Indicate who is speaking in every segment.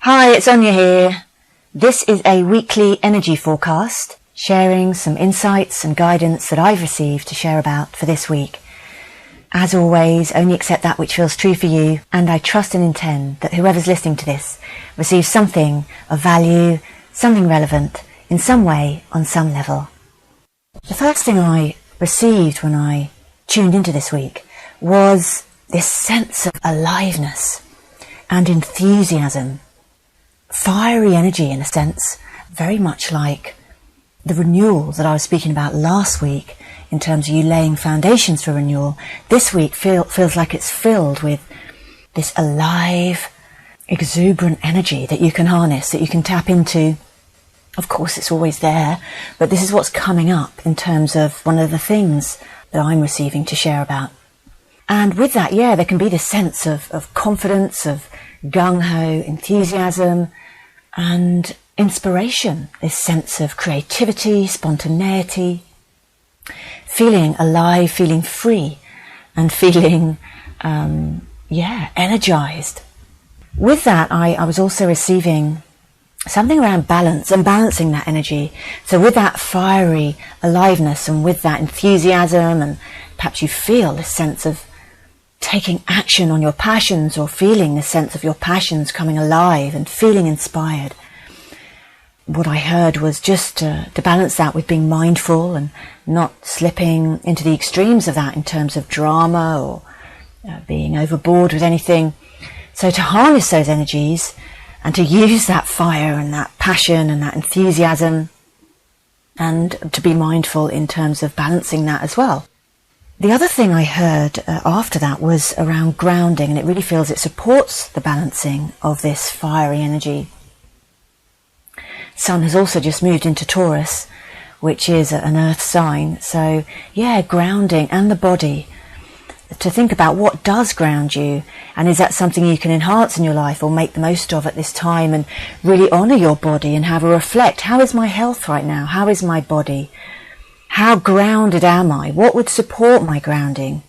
Speaker 1: Hi, it's Anya here. This is a weekly energy forecast, sharing some insights and guidance that I've received to share about for this week. As always, only accept that which feels true for you, and I trust and intend that whoever's listening to this receives something of value, something relevant, in some way, on some level. The first thing I received when I tuned into this week was this sense of aliveness and enthusiasm. Fiery energy, in a sense, very much like the renewal that I was speaking about last week in terms of you laying foundations for renewal. This week feels like it's filled with this alive, exuberant energy that you can harness, that you can tap into. Of course, it's always there, but this is what's coming up in terms of one of the things that I'm receiving to share about. And with that, there can be this sense of confidence, of gung-ho, enthusiasm, and inspiration, this sense of creativity, spontaneity, feeling alive, feeling free, and feeling, energized. With that, I was also receiving something around balance and balancing that energy. So with that fiery aliveness and with that enthusiasm, and perhaps you feel this sense of taking action on your passions, or feeling the sense of your passions coming alive and feeling inspired. What I heard was just to balance that with being mindful and not slipping into the extremes of that in terms of drama or being overboard with anything. So to harness those energies and to use that fire and that passion and that enthusiasm, and to be mindful in terms of balancing that as well. The other thing I heard after that was around grounding, and it really feels it supports the balancing of this fiery energy. Sun has also just moved into Taurus, which is an earth sign. So grounding and the body. To think about what does ground you, and is that something you can enhance in your life or make the most of at this time, and really honour your body and have a reflect. How is my health right now? How is my body? How grounded am I? What would support my grounding?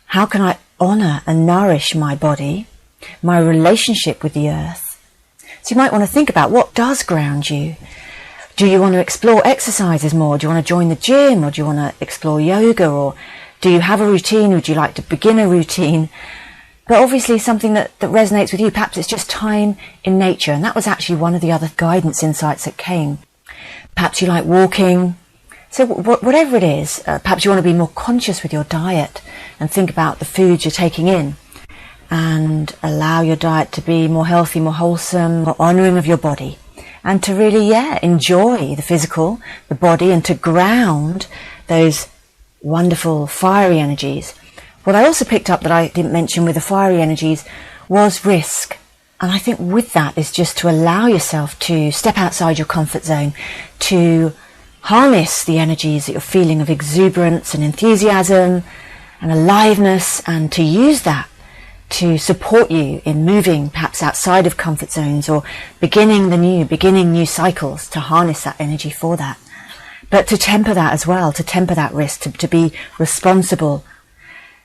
Speaker 1: How can I honour and nourish my body, my relationship with the earth? So you might want to think about what does ground you. Do you want to explore exercises more? Do you want to join the gym, or do you want to explore yoga, or do you have a routine? Would you like to begin a routine? But obviously something that resonates with you. Perhaps it's just time in nature, and that was actually one of the other guidance insights that came. Perhaps you like walking. So whatever it is, perhaps you want to be more conscious with your diet and think about the foods you're taking in, and allow your diet to be more healthy, more wholesome, more honouring of your body, and to really, enjoy the physical, the body, and to ground those wonderful fiery energies. What I also picked up that I didn't mention with the fiery energies was risk. And I think with that is just to allow yourself to step outside your comfort zone, to harness the energies that you're feeling of exuberance and enthusiasm and aliveness, and to use that to support you in moving perhaps outside of comfort zones, or beginning new cycles, to harness that energy for that. But to temper that as well, to temper that risk, to be responsible.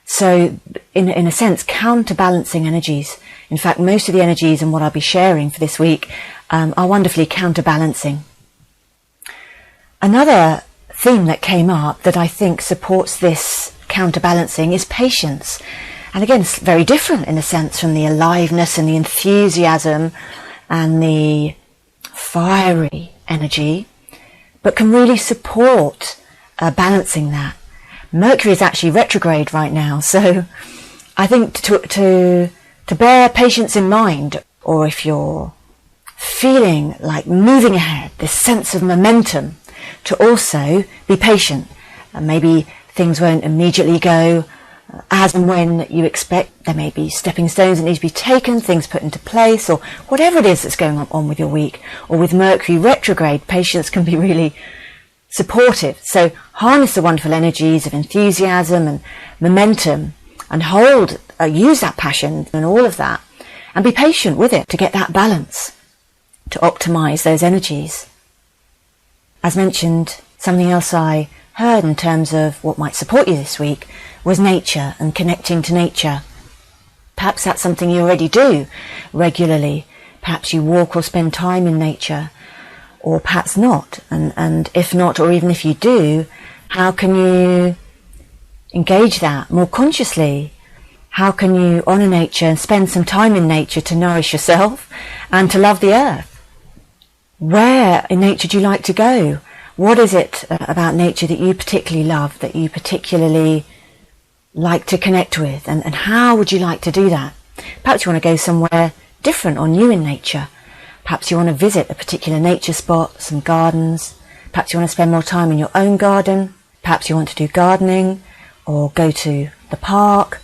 Speaker 1: So in a sense, counterbalancing energies. In fact, most of the energies and what I'll be sharing for this week are wonderfully counterbalancing. Another theme that came up that I think supports this counterbalancing is patience. And again, it's very different in a sense from the aliveness and the enthusiasm and the fiery energy, but can really support balancing that. Mercury is actually retrograde right now, so I think to bear patience in mind, or if you're feeling like moving ahead, this sense of momentum, to also be patient. Maybe things won't immediately go as and when you expect. There may be stepping stones that need to be taken, things put into place, or whatever it is that's going on with your week. Or with Mercury retrograde, patience can be really supportive. So harness the wonderful energies of enthusiasm and momentum, and use that passion and all of that, and be patient with it to get that balance, to optimize those energies. As mentioned, something else I heard in terms of what might support you this week was nature and connecting to nature. Perhaps that's something you already do regularly. Perhaps you walk or spend time in nature, or perhaps not. And if not, or even if you do, how can you engage that more consciously? How can you honour nature and spend some time in nature to nourish yourself and to love the earth? Where in nature do you like to go? What is it about nature that you particularly love, that you particularly like to connect with? And how would you like to do that? Perhaps you want to go somewhere different or new in nature. Perhaps you want to visit a particular nature spot, some gardens. Perhaps you want to spend more time in your own garden. Perhaps you want to do gardening, or go to the park,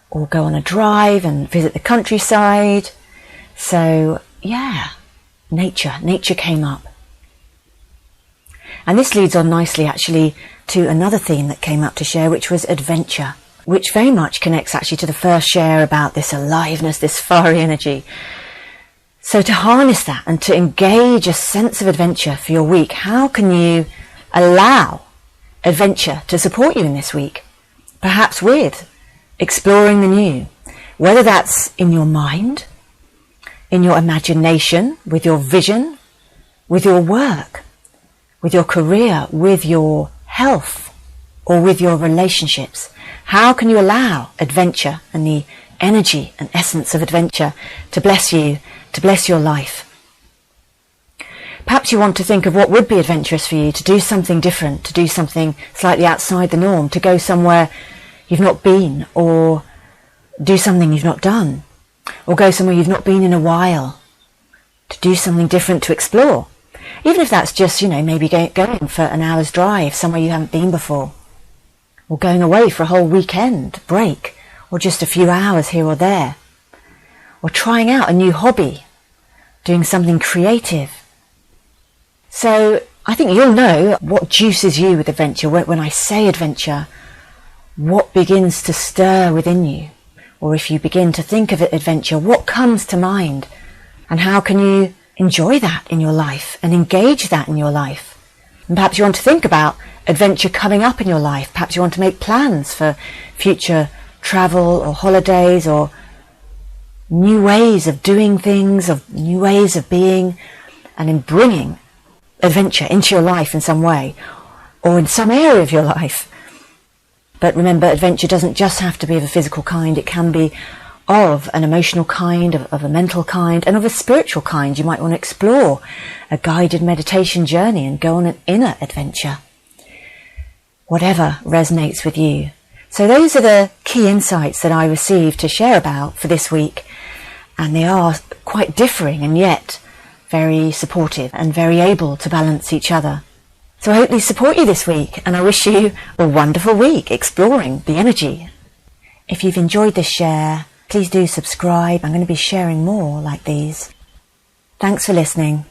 Speaker 1: or go on a drive and visit the countryside. So, yeah, nature came up. And this leads on nicely actually to another theme that came up to share, which was adventure, which very much connects actually to the first share about this aliveness, this fiery energy. So to harness that and to engage a sense of adventure for your week, how can you allow adventure to support you in this week? Perhaps with exploring the new, whether that's in your mind, in your imagination, with your vision, with your work, with your career, with your health, or with your relationships. How can you allow adventure and the energy and essence of adventure to bless you, to bless your life? Perhaps you want to think of what would be adventurous for you, to do something different, to do something slightly outside the norm, to go somewhere you've not been, or do something you've not done, or go somewhere you've not been in a while, to do something different, to explore. Even if that's just, maybe going for an hour's drive somewhere you haven't been before, or going away for a whole weekend break, or just a few hours here or there, or trying out a new hobby, doing something creative. So I think you'll know what juices you with adventure. When I say adventure, what begins to stir within you? Or if you begin to think of adventure, what comes to mind? And how can you enjoy that in your life and engage that in your life? And perhaps you want to think about adventure coming up in your life. Perhaps you want to make plans for future travel or holidays, or new ways of doing things, of new ways of being, and in bringing adventure into your life in some way, or in some area of your life. But remember, adventure doesn't just have to be of a physical kind. It can be of an emotional kind, of a mental kind, and of a spiritual kind. You might want to explore a guided meditation journey and go on an inner adventure. Whatever resonates with you. So those are the key insights that I received to share about for this week. And they are quite differing and yet very supportive and very able to balance each other. So I hope these support you this week, and I wish you a wonderful week exploring the energy. If you've enjoyed this share, please do subscribe. I'm going to be sharing more like these. Thanks for listening.